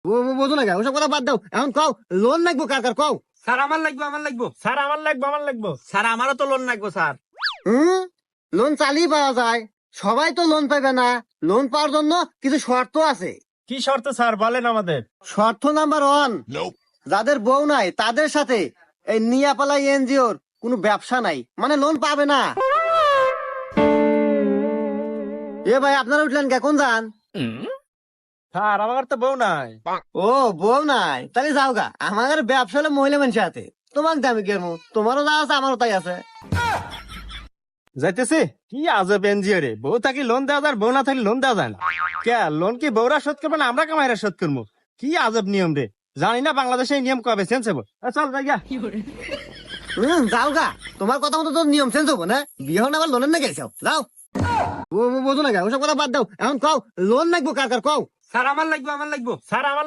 বোঝো না কেন ওসব কথা বাদ দাও, এখন কও লোন লাগবো কার কার কও। স্যার আমার লাগবো স্যার আমার লাগবো স্যার আমারও তো লোন লাগবো স্যার। লোন চালিয়ে পাওয়া যায়, সবাই তো লোন পাইবে না। লোন পাওয়ার জন্য কিছু শর্ত আছে। কি শর্ত স্যার বলেন আমাদের? শর্ত নাম্বার 1, যাদের বউ নাই তাদের সাথে এই নিয়াপালা এনজিওর কোনো ব্যবসা নাই, মানে লোন পাবে না। এ ভাই আপনারা উঠলেন কে, কোন যান? স্যার আমার তো বউ নাই। ও বউ নাই, তাহলে যাও গা, আমার ব্যবসা হলো মহিলা মানুষের হাতে। তোমার দামি কেমন, তোমারও যা আছে আমারও তাই আছে। যাইতেছি কি আজব এনজিও রে, বউ থাকি লোন দেওয়া যায়, বউ না থাকি লোন দেওয়া যায় না। কে লোন কি বউরা শোধ করবে না আমরা কামাইরা শোধ করবো? কি আজব নিয়ম রে, জানি না বাংলাদেশে এই নিয়ম কবে চেঞ্জ হবো। চল যাই গা। যাও গা, তোমার কথা মতো তো নিয়ম চেঞ্জ হবো না। বিয়ে হন আবার লোনের না গেছাও, যাও। বোঝো না কেন ওসব কথা বাদ দাও, এখন কও লোন লাগবো কার কার কও। স্যার আমার লাগবো স্যার আমার